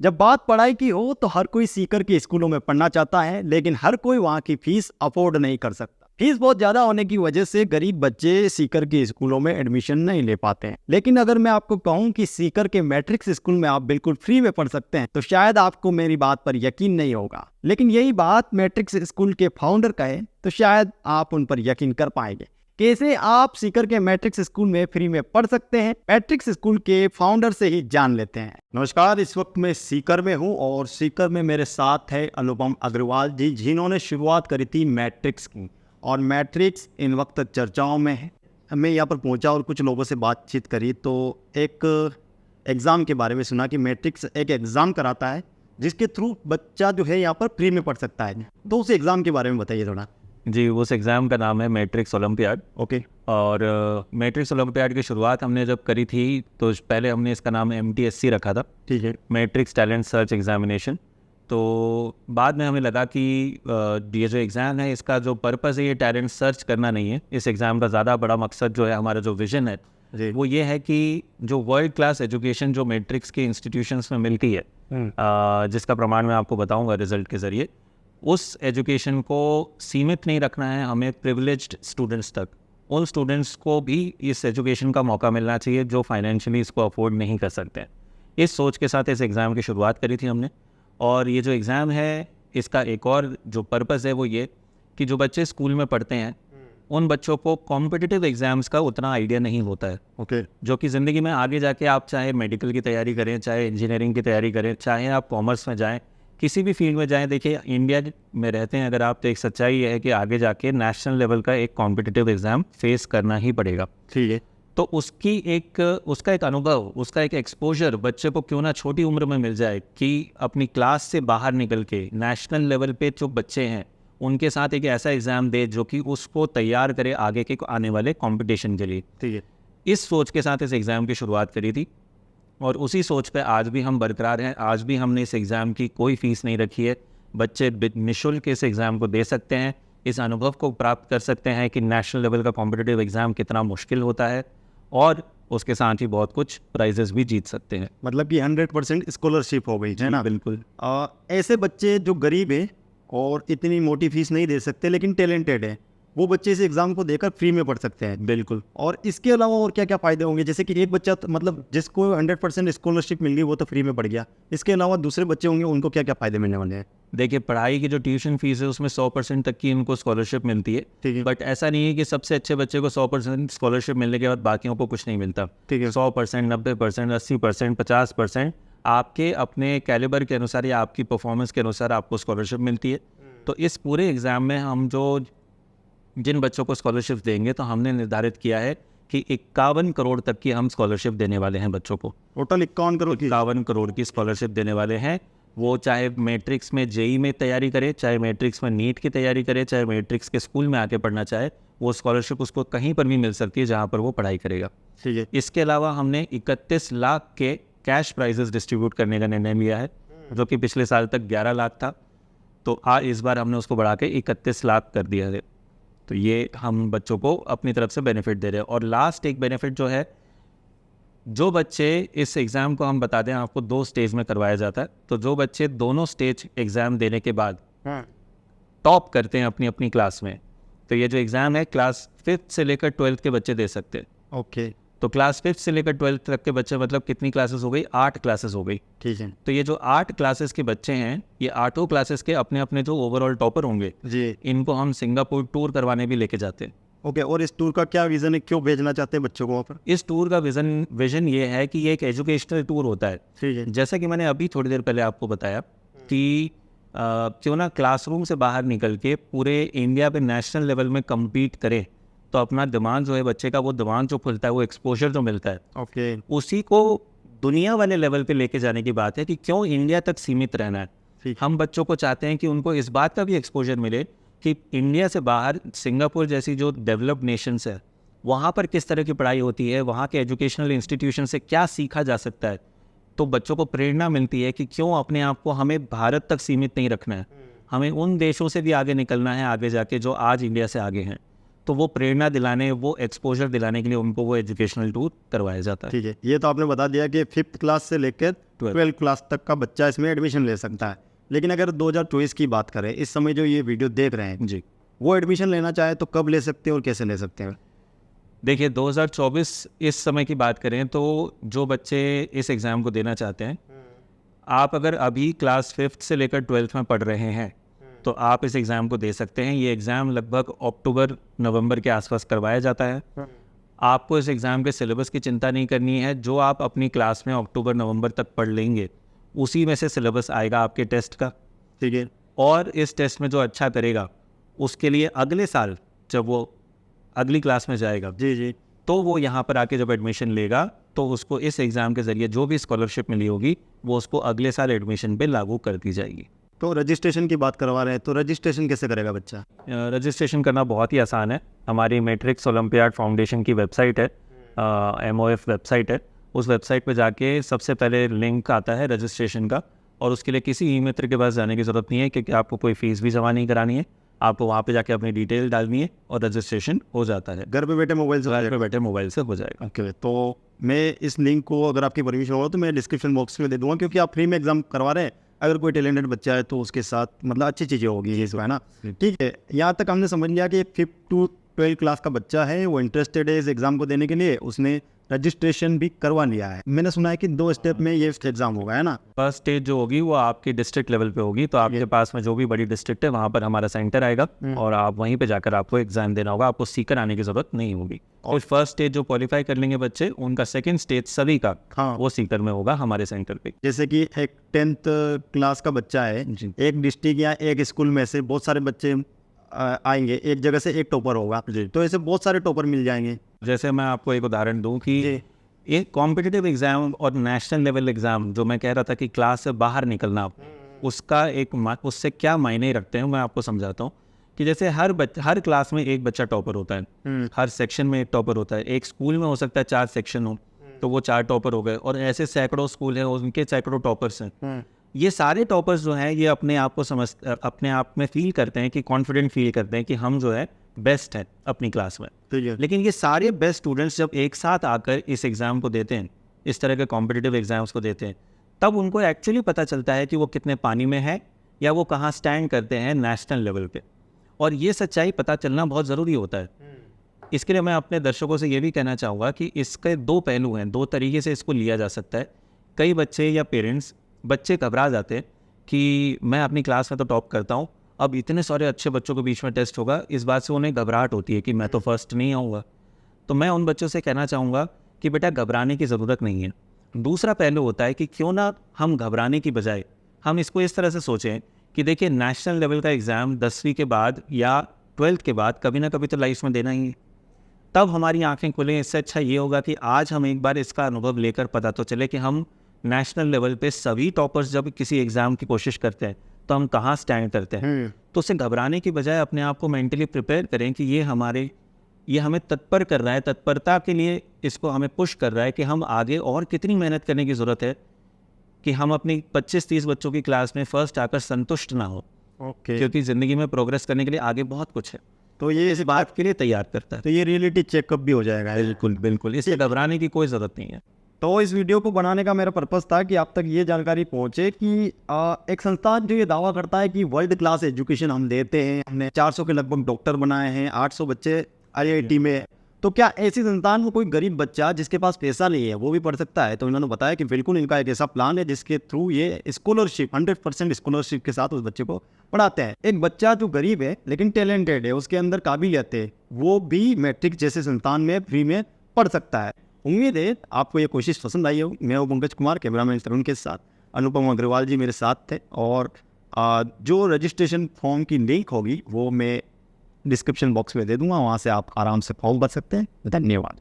जब बात पढ़ाई की हो तो हर कोई सीकर के स्कूलों में पढ़ना चाहता है, लेकिन हर कोई वहाँ की फीस अफोर्ड नहीं कर सकता। फीस बहुत ज़्यादा होने की वजह से गरीब बच्चे सीकर के स्कूलों में एडमिशन नहीं ले पाते हैं। लेकिन अगर मैं आपको कहूँ कि सीकर के मैट्रिक्स स्कूल में आप बिल्कुल फ्री में पढ़ सकते हैं तो शायद आपको मेरी बात पर यकीन नहीं होगा, लेकिन यही बात मैट्रिक्स स्कूल के फाउंडर कहे तो शायद आप उन पर यकीन कर पाएंगे। कैसे आप सीकर के मैट्रिक्स स्कूल में फ्री में पढ़ सकते हैं, मैट्रिक्स स्कूल के फाउंडर से ही जान लेते हैं। नमस्कार, इस वक्त मैं सीकर में हूं और सीकर में मेरे साथ है अनुपम अग्रवाल जी, जिन्होंने शुरुआत करी थी मैट्रिक्स की। और मैट्रिक्स इन वक्त चर्चाओं में है। मैं यहाँ पर पहुँचा और कुछ लोगों से बातचीत करी तो एक एग्ज़ाम के बारे में सुना कि मैट्रिक्स एक एग्ज़ाम कराता है जिसके थ्रू बच्चा जो है यहाँ पर फ्री में पढ़ सकता है। तो उस एग्ज़ाम के बारे में बताइए थोड़ा। जी, उस एग्ज़ाम का नाम है मैट्रिक्स ओलंपियाड। ओके। और मैट्रिक्स ओलंपियाड की शुरुआत हमने जब करी थी तो पहले हमने इसका नाम MTSC रखा था, ठीक है। Matrix talent search examination. तो बाद में हमें लगा कि ये जो एग्ज़ाम है इसका जो पर्पज़ है ये टैलेंट सर्च करना नहीं है। इस एग्ज़ाम का ज़्यादा बड़ा मकसद जो है, हमारा जो विज़न है वो ये है कि जो वर्ल्ड क्लास एजुकेशन जो मैट्रिक्स के इंस्टीट्यूशंस में मिलती है, जिसका प्रमाण मैं आपको बताऊंगा रिजल्ट के ज़रिए, उस एजुकेशन को सीमित नहीं रखना है हमें प्रिविलेज्ड स्टूडेंट्स तक। उन स्टूडेंट्स को भी इस एजुकेशन का मौका मिलना चाहिए जो फाइनेंशियली इसको अफोर्ड नहीं कर सकते हैं। इस सोच के साथ इस एग्ज़ाम की शुरुआत करी थी हमने। और ये जो एग्ज़ाम है इसका एक और जो पर्पज़ है वो ये कि जो बच्चे स्कूल में पढ़ते हैं उन बच्चों को कॉम्पिटिटिव एग्ज़ाम्स का उतना आइडिया नहीं होता है। ओके। जो कि ज़िंदगी में आगे जाके आप चाहे मेडिकल की तैयारी करें, चाहे इंजीनियरिंग की तैयारी करें, चाहे आप कॉमर्स में जाएं, किसी भी फील्ड में जाएं, देखिए इंडिया में रहते हैं अगर आप तो एक सच्चाई है कि आगे जाके नेशनल लेवल का एक कॉम्पिटिटिव एग्ज़ाम फेस करना ही पड़ेगा। ठीक है। तो उसका एक अनुभव, उसका एक एक्सपोजर बच्चे को क्यों ना छोटी उम्र में मिल जाए कि अपनी क्लास से बाहर निकल के नेशनल लेवल पे जो बच्चे हैं उनके साथ एक ऐसा एग्ज़ाम दे जो कि उसको तैयार करे आगे के आने वाले कंपटीशन के लिए। ठीक है। इस सोच के साथ इस एग्ज़ाम की शुरुआत करी थी और उसी सोच पे आज भी हम बरकरार हैं। आज भी हमने इस एग्ज़ाम की कोई फ़ीस नहीं रखी है। बच्चे निःशुल्क इस एग्ज़ाम को दे सकते हैं, इस अनुभव को प्राप्त कर सकते हैं कि नेशनल लेवल का कॉम्पिटिटिव एग्ज़ाम कितना मुश्किल होता है, और उसके साथ ही बहुत कुछ प्राइजेस भी जीत सकते हैं। मतलब कि 100% स्कॉलरशिप हो गई है ना। बिल्कुल। ऐसे बच्चे जो गरीब हैं और इतनी मोटी फीस नहीं दे सकते लेकिन टैलेंटेड है, वो बच्चे इस एग्ज़ाम को देकर फ्री में पढ़ सकते हैं। बिल्कुल। और इसके अलावा और क्या क्या फ़ायदे होंगे? जैसे कि एक बच्चा मतलब जिसको 100% स्कॉलरशिप मिल गई वो तो फ्री में पढ़ गया, इसके अलावा दूसरे बच्चे होंगे उनको क्या क्या फ़ायदे मिलने वाले हैं? देखिए, पढ़ाई की जो ट्यूशन फीस है उसमें 100% तक की इनको स्कॉलरशिप मिलती है। ठीक है। बट ऐसा नहीं है कि सबसे अच्छे बच्चे को 100% स्कॉलरशिप मिलने के बाद बाकियों को कुछ नहीं मिलता। ठीक है। 100%, 90%, 80%, 50% आपके अपने कैलिबर के अनुसार या आपकी परफॉर्मेंस के अनुसार आपको स्कॉलरशिप मिलती है। तो इस पूरे एग्ज़ाम में हम जिन बच्चों को स्कॉलरशिप देंगे तो हमने निर्धारित किया है कि 51 करोड़ तक की हम स्कॉलरशिप देने वाले हैं बच्चों को। टोटल 51 करोड़ की? 51 करोड़ की स्कॉलरशिप देने वाले हैं। वो चाहे मैट्रिक्स में जेई में तैयारी करे, चाहे मैट्रिक्स में नीट की तैयारी करे, चाहे मैट्रिक्स के स्कूल में आके पढ़ना चाहे, वो स्कॉलरशिप उसको कहीं पर भी मिल सकती है जहाँ पर वो पढ़ाई करेगा। ठीक है। इसके अलावा हमने 31 लाख के कैश प्राइजेस डिस्ट्रीब्यूट करने का निर्णय लिया है, जो कि पिछले साल तक 11 लाख था। तो इस बार हमने उसको बढ़ा के 31 लाख कर दिया है। तो ये हम बच्चों को अपनी तरफ से बेनिफिट दे रहे हैं। और लास्ट एक बेनिफिट जो है, जो बच्चे इस एग्ज़ाम को हम बता दें आपको 2 स्टेज में करवाया जाता है, तो जो बच्चे दोनों स्टेज एग्ज़ाम देने के बाद टॉप करते हैं अपनी अपनी क्लास में, तो ये जो एग्ज़ाम है क्लास 5th से लेकर 12th के बच्चे दे सकते हैं। ओके। तो क्लास 5th से लेकर 12th तक के बच्चे, मतलब कितनी क्लासेस हो गई? 8 क्लासेस हो गई। ठीक है। तो ये जो 8 क्लासेस के बच्चे हैं, ये 8 क्लासेस के अपने अपने जो ओवरऑल टॉपर होंगे जी। इनको हम सिंगापुर टूर करवाने भी लेके जाते हैं। ओके। और इस टूर का क्या विज़न है, क्यों भेजना चाहते हैं बच्चों को वहाँ पर? इस टूर का विजन ये है कि ये एक एजुकेशनल टूर होता है। ठीक है। जैसा कि मैंने अभी थोड़ी देर पहले आपको बताया कि क्यों ना क्लासरूम से बाहर निकल के पूरे इंडिया पे नेशनल लेवल में compete करे, तो अपना दिमाग जो है बच्चे का, वो दिमाग जो खुलता है, वो एक्सपोजर जो मिलता है, ओके। उसी को दुनिया वाले लेवल पे लेके जाने की बात है कि क्यों इंडिया तक सीमित रहना है। ठीक। हम बच्चों को चाहते हैं कि उनको इस बात का भी एक्सपोजर मिले कि इंडिया से बाहर सिंगापुर जैसी जो डेवलप्ड नेशंस है वहाँ पर किस तरह की पढ़ाई होती है, वहाँ के एजुकेशनल इंस्टीट्यूशन से क्या सीखा जा सकता है। तो बच्चों को प्रेरणा मिलती है कि क्यों अपने आप को हमें भारत तक सीमित नहीं रखना है, हमें उन देशों से भी आगे निकलना है आगे जाके जो आज इंडिया से आगे हैं। तो वो प्रेरणा दिलाने, वो एक्सपोजर दिलाने के लिए उनको वो एजुकेशनल टूर करवाया जाता है। ठीक है, ये तो आपने बता दिया कि 5th क्लास से लेकर 12th क्लास तक का बच्चा इसमें एडमिशन ले सकता है। लेकिन अगर 2024 की बात करें, इस समय जो ये वीडियो देख रहे हैं जी, वो एडमिशन लेना चाहे तो कब ले सकते हैं और कैसे ले सकते हैं? देखिए 2024 इस समय की बात करें तो जो बच्चे इस एग्ज़ाम को देना चाहते हैं, आप अगर अभी क्लास 5th से लेकर 12th में पढ़ रहे हैं तो आप इस एग्ज़ाम को दे सकते हैं। ये एग्ज़ाम लगभग अक्टूबर नवंबर के आसपास करवाया जाता है। आपको इस एग्ज़ाम के सिलेबस की चिंता नहीं करनी है। जो आप अपनी क्लास में अक्टूबर नवंबर तक पढ़ लेंगे उसी में से सिलेबस आएगा आपके टेस्ट का। ठीक है, और इस टेस्ट में जो अच्छा करेगा उसके लिए अगले साल जब वो अगली क्लास में जाएगा जी जी, तो वो यहाँ पर आके जब एडमिशन लेगा तो उसको इस एग्ज़ाम के ज़रिए जो भी स्कॉलरशिप मिली होगी वो उसको अगले साल एडमिशन पे लागू कर दी जाएगी। तो रजिस्ट्रेशन की बात करवा रहे हैं, तो रजिस्ट्रेशन कैसे करेगा बच्चा? रजिस्ट्रेशन करना बहुत ही आसान है। हमारी मैट्रिक्स ओलंपियाड फाउंडेशन की वेबसाइट है, MOF वेबसाइट है। उस वेबसाइट पे जाके सबसे पहले लिंक आता है रजिस्ट्रेशन का, और उसके लिए किसी ई-मित्र के पास जाने की ज़रूरत नहीं है क्योंकि आपको कोई फ़ीस भी जमा नहीं करानी है। आपको वहाँ पे जाके अपनी डिटेल डालनी है और रजिस्ट्रेशन हो जाता है। घर पे बैठे मोबाइल से? घर पे बैठे मोबाइल से हो जाएगा। ओके, तो मैं इस लिंक को, अगर आपकी परमिशन हो तो मैं डिस्क्रिप्शन बॉक्स में दे दूंगा, क्योंकि आप फ्री में एग्जाम करवा रहे हैं। अगर कोई टैलेंटेड बच्चा है तो उसके साथ मतलब अच्छी चीज़ें होगी, ये सब है ना। ठीक है, यहाँ तक हमने समझ लिया कि 5th to 12th क्लास का बच्चा है, वो इंटरेस्टेड है इस एग्ज़ाम को देने के लिए, उसने रजिस्ट्रेशन भी करवा लिया है। मैंने सुना है कि 2 स्टेप में ये एग्ज़ाम होगा, है ना? फर्स्ट स्टेज जो होगी वो आपकी डिस्ट्रिक्ट लेवल पे होगी, तो आपके पास में जो भी बड़ी डिस्ट्रिक्ट है वहाँ पर हमारा सेंटर आएगा और आप वहीं पे जाकर आपको एग्जाम देना होगा। आपको सीकर आने की ज़रूरत नहीं होगी। और फर्स्ट स्टेज जो क्वालिफाई कर लेंगे बच्चे, उनका सेकंड स्टेज सभी का हाँ, वो सीकर में होगा हमारे सेंटर पे। जैसे कि एक 10th क्लास का बच्चा है, एक डिस्ट्रिक्ट या एक स्कूल में से बहुत सारे बच्चे आएंगे, एक जगह से एक टॉपर होगा, तो ऐसे बहुत सारे टॉपर मिल जाएंगे। जैसे मैं आपको एक उदाहरण दूं कि एक कॉम्पिटिटिव एग्ज़ाम और नेशनल लेवल एग्ज़ाम जो मैं कह रहा था कि क्लास से बाहर निकलना, उसका उससे क्या मायने रखते हैं मैं आपको समझाता हूँ। कि जैसे हर क्लास में एक बच्चा टॉपर होता है, हर सेक्शन में एक टॉपर होता है। एक स्कूल में हो सकता है 4 सेक्शन हो तो वो 4 टॉपर हो गए, और ऐसे सैकड़ों स्कूल हैं उनके सैकड़ों टॉपर्स हैं। ये सारे टॉपर्स जो हैं ये अपने आप में फील करते हैं कि कॉन्फिडेंट फील करते हैं कि हम जो है बेस्ट हैं अपनी क्लास में। लेकिन ये सारे बेस्ट स्टूडेंट्स जब एक साथ आकर इस एग्ज़ाम को देते हैं, इस तरह के कॉम्पिटिटिव एग्ज़ाम्स को देते हैं, तब उनको एक्चुअली पता चलता है कि वो कितने पानी में है या वो कहाँ स्टैंड करते हैं नेशनल लेवल पे। और ये सच्चाई पता चलना बहुत ज़रूरी होता है। इसके लिए मैं अपने दर्शकों से ये भी कहना चाहूँगा कि इसके 2 पहलू हैं, 2 तरीके से इसको लिया जा सकता है। कई बच्चे या पेरेंट्स बच्चे घबरा जाते हैं कि मैं अपनी क्लास में तो टॉप करता हूँ, अब इतने सारे अच्छे बच्चों के बीच में टेस्ट होगा, इस बात से उन्हें घबराहट होती है कि मैं तो फर्स्ट नहीं आऊँगा। तो मैं उन बच्चों से कहना चाहूँगा कि बेटा घबराने की ज़रूरत नहीं है। दूसरा पहलू होता है कि क्यों ना हम घबराने की बजाय हम इसको इस तरह से सोचें कि देखिए नेशनल लेवल का एग्ज़ाम 10वीं के बाद या 12th के बाद कभी ना कभी तो लाइफ में देना ही है। तब हमारी आंखें खुलें। इससे अच्छा ये होगा कि आज हम एक बार इसका अनुभव लेकर पता तो चले कि हम नेशनल लेवल पे सभी टॉपर्स जब किसी एग्ज़ाम की कोशिश करते हैं तो हम कहाँ स्टैंड करते हैं। तो उससे घबराने की बजाय अपने आप को मेंटली प्रिपेयर करें कि ये हमें तत्पर कर रहा है, तत्परता के लिए इसको हमें पुश कर रहा है कि हम आगे और कितनी मेहनत करने की ज़रूरत है कि हम अपनी 25-30 बच्चों की क्लास में फर्स्ट आकर संतुष्ट ना हो। क्योंकि ज़िंदगी में प्रोग्रेस करने के लिए आगे बहुत कुछ है, तो ये इस बात के लिए तैयार करता है। तो ये रियलिटी चेकअप भी हो जाएगा। बिल्कुल बिल्कुल, इससे घबराने की कोई ज़रूरत नहीं है। तो इस वीडियो को बनाने का मेरा पर्पस था कि आप तक ये जानकारी पहुंचे कि एक संस्थान जो ये दावा करता है कि वर्ल्ड क्लास एजुकेशन हम देते हैं, हमने 400 के लगभग डॉक्टर बनाए हैं, 800 बच्चे IIT में, तो क्या ऐसी संस्थान में कोई गरीब बच्चा जिसके पास पैसा नहीं है वो भी पढ़ सकता है? तो इन्होंने बताया कि बिल्कुल इनका एक ऐसा प्लान है जिसके थ्रू ये स्कॉलरशिप 100% स्कॉलरशिप के साथ उस बच्चे को पढ़ाते हैं। एक बच्चा जो गरीब है लेकिन टैलेंटेड है, उसके अंदर काबिलियत है, वो भी मैट्रिक जैसे संस्थान में फ्री में पढ़ सकता है। उम्मीद है आपको ये कोशिश पसंद आई हो। मैं हूँ पंकज कुमार, कैमरामैन तरुण के साथ अनुपम अग्रवाल जी मेरे साथ थे, और जो रजिस्ट्रेशन फॉर्म की लिंक होगी वो मैं डिस्क्रिप्शन बॉक्स में दे दूंगा, वहाँ से आप आराम से फॉर्म भर सकते हैं। धन्यवाद।